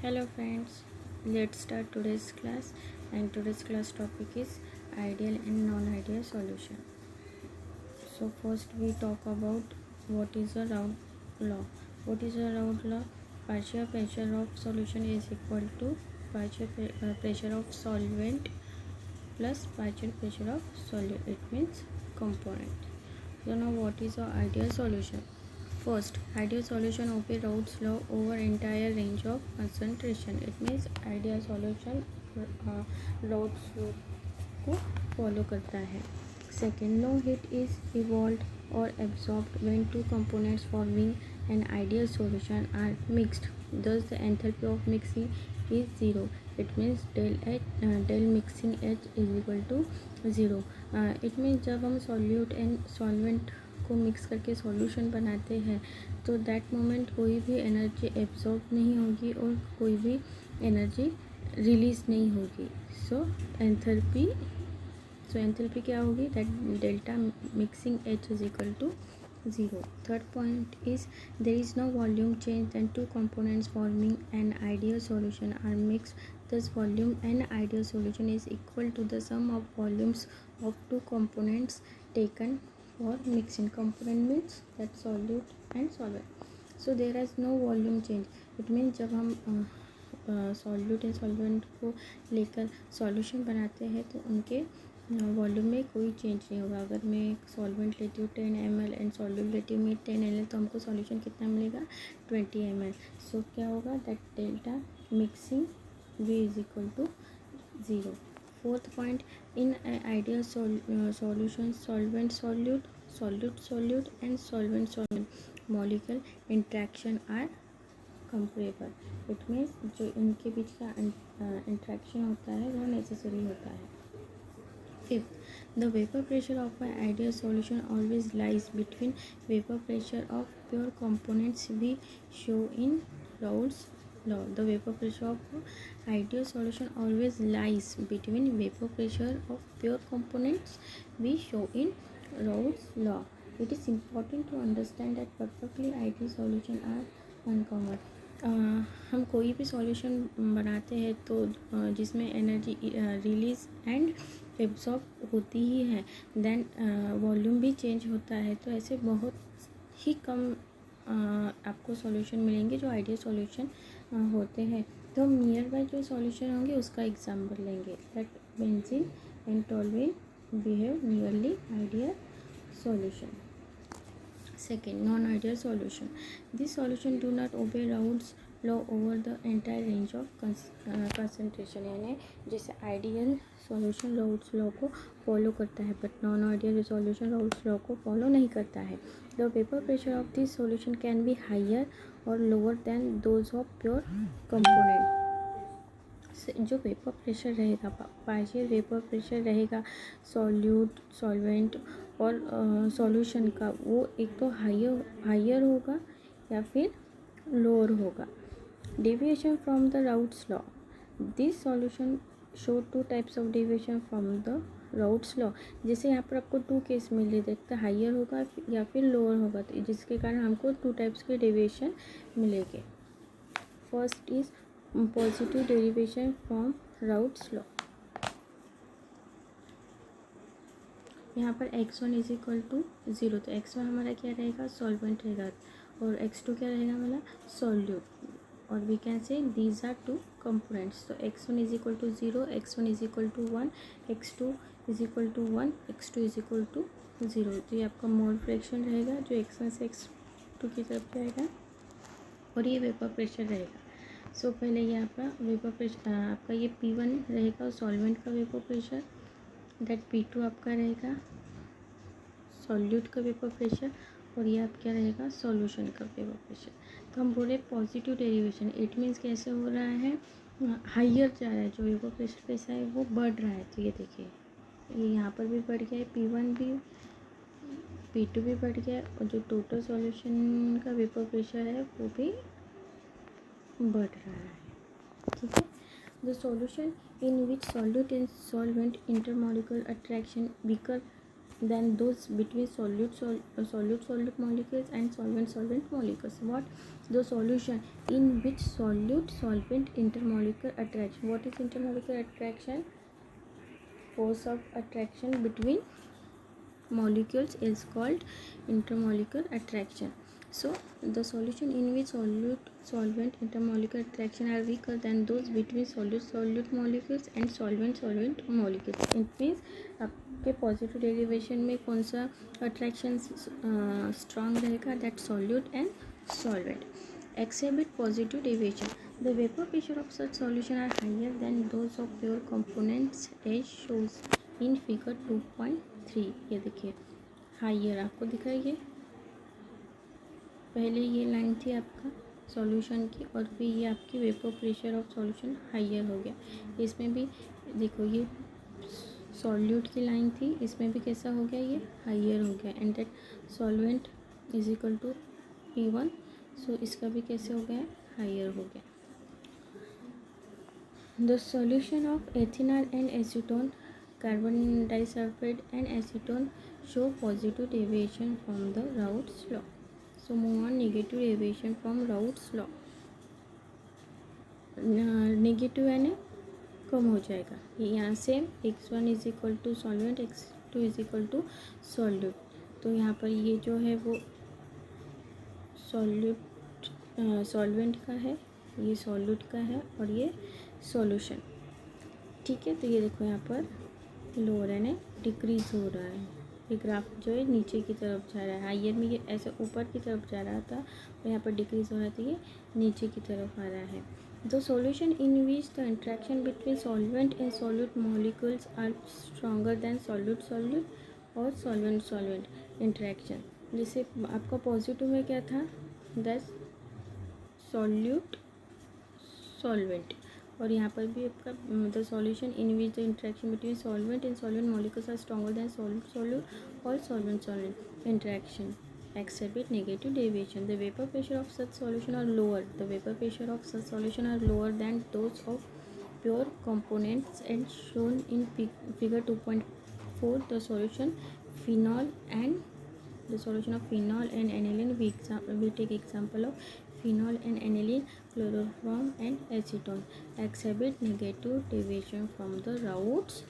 Hello friends, let's start today's class, and today's class topic is ideal and non-ideal solution. So first we talk about what is a Raoult law. What is a Raoult law? Partial pressure of solution is equal to partial pressure of solvent plus partial pressure of solute. It means component. So now what is a ideal solution? First, ideal solution obey Raoult's law over entire range of concentration. It means ideal solution Raoult's law को follow करता है. Second, no heat is evolved or absorbed when two components forming an ideal solution are mixed. Thus, the enthalpy of mixing is zero. It means del mixing H is equal to zero. It means जब हम solute and solvent को mix करके solution बनाते हैं तो that moment कोई भी energy absorb नहीं होगी और कोई भी एनर्जी रिलीज नहीं होगी. सो एंथैल्पी क्या होगी? That delta mixing H is equal to zero. Third point is there is no volume change when two components forming an ideal solution are mixed. Thus volume and ideal solution is equal to the sum of volumes of two components taken for mixing. Component means that solute and solvent. So there is no volume change. It means जब हम solute and solvent को लेकर solution बनाते हैं तो उनके volume में कोई चेंज नहीं होगा. अगर मैं एक सॉल्वेंट लेती हूँ 10 ml एंड सॉल्यूट लेती हूँ 10 ml तो हमको सॉल्यूशन कितना मिलेगा 20 ml. सो क्या होगा? That delta mixing V is equal to zero. Fourth point, in ideal solution solvent solute solute solute and solvent solvent molecule interaction are comparable. It means जो इनके बीच का इंट्रैक्शन होता है वो नेसेसरी होता है. Fifth, the vapor pressure of an ideal solution always lies between vapor pressure of pure components we show in Raoult's law. The vapor pressure of ideal solution always lies between vapor pressure of pure components we show in Raoult's law. It is important to understand that perfectly ideal solution are uncommon. हम कोई भी solution बनाते हैं तो जिसमें energy release and absorb होती ही है, then volume भी चेंज होता है. तो ऐसे बहुत ही कम आपको सॉल्यूशन मिलेंगे जो आइडियल सॉल्यूशन होते हैं. तो हम नियर बाय जो सॉल्यूशन होंगे उसका एग्जांपल लेंगे. That benzene and toluene behave nearly ideal solution. Second, non-ideal solution. This solution do not obey Raoult's law over the entire range of concentration. यानी जैसे आइडियल सॉल्यूशन राउल्ट्स लॉ को follow करता है but non ideal solution Raoult's law को follow नहीं करता है. The vapour pressure of this solution can be higher और lower than those of pure component. जो वेपर प्रेशर रहेगा पार्शियल वेपर प्रेशर रहेगा सॉल्यूट सॉल्वेंट और सॉल्यूशन का, वो एक तो हायर होगा या फिर लोअर होगा. Deviation from the Raoult's law. This solution show two types of deviation from the Raoult's law. जैसे यहाँ पर आपको टू केस मिल रहे देखते हायर होगा या फिर लोअर होगा, तो जिसके कारण हमको टू टाइप्स के डेविएशन मिलेंगे. First is positive derivation from Raoult's law. यहाँ पर x1 is equal to zero, तो x1 हमारा क्या रहेगा? सॉल्वेंट रहेगा और x2 क्या रहेगा हमारा? सॉल्यूट. और we can say these are two components. तो x1 is equal to zero, x1 is equal to 1, x2 is equal to 1, x2 is equal to zero. तो ये आपका मोल फ्रैक्शन रहेगा जो x1 से x2 की तरफ जाएगा और ये वेपर प्रेशर रहेगा. सो पहले ये आपका वेपर प्रेशर आपका ये P1 रहेगा सॉल्वेंट का वेपर प्रेशर. दैट P2 आपका रहेगा सॉल्यूट का वेपर प्रेशर और ये आप क्या रहेगा? सॉल्यूशन का वेपर प्रेशर. तो हम बोले पॉजिटिव डेरिवेशन. इट मीन्स कैसे हो रहा है? हाइयर जा रहा है, जो वेपर प्रेशर कैसा है वो बढ़ रहा है. तो ये देखिए ये यहाँ पर भी बढ़ गया है, P1 भी P2 भी बढ़ गया और जो टोटल सॉल्यूशन का वेपर प्रेशर है वो भी बढ़ रहा है. ठीक है. The solution in which solute and solvent intermolecular attraction weaker than those between solute molecules and solvent molecules. What? The solution in which solute solvent intermolecular attraction. What is intermolecular attraction? Force of attraction between molecules is called intermolecular attraction. So the solution in which solute solvent intermolecular attraction are weaker than those between solute molecules and solvent molecules. It means आपके positive derivation में कौन सा attraction strong रहेगा? That solute and solvent. Exhibit positive deviation. The vapor pressure of such solution are higher than those of pure components as shows in figure 2.3. ये देखिए higher आपको दिख रहा है. ये पहले ये लाइन थी आपका सॉल्यूशन की और फिर ये आपकी vapour pressure of solution higher हो गया. इसमें भी देखो ये सॉल्यूट की लाइन थी, इसमें भी कैसा हो गया? ये हाइयर हो गया. And that solvent is equal to P1. So इसका भी कैसे हो गया? हाइयर हो गया. The solution of ethanol and acetone, carbon disulphide and acetone show positive deviation from the Raoult's law. So move on. Negative deviation from Raoult's law. Negative है ना, कम हो जाएगा. यहाँ से x1 is equal to solvent, x2 is equal to solute. तो यहाँ पर ये जो है वो सॉल्वेंट का है, ये सॉल्यूट का है और ये सॉल्यूशन. ठीक है. तो ये देखो यहाँ पर लोअर है ना, डिक्रीज हो रहा है. ये ग्राफ जो है नीचे की तरफ जा रहा है. हाइयर में ये ऐसे ऊपर की तरफ जा रहा था और यहाँ पर डिक्रीज हो रहा था, ये नीचे की तरफ आ रहा है. The solution in which the interaction between solvent and solute molecules are stronger than solute और सॉल्वेंट इंट्रैक्शन. जैसे आपका पॉजिटिव में क्या था? That solute solvent. और यहाँ पर भी आपका the solution in which the interaction between solvent and solvent molecules are stronger than solute और solvent interaction. Exhibit negative deviation. The vapor pressure of such solution are lower. The vapor pressure of such solution are lower than those of pure components and shown in figure 2.4. The solution of phenol and aniline. We take example of phenol and aniline, chloroform and acetone. Exhibit negative deviation from the routes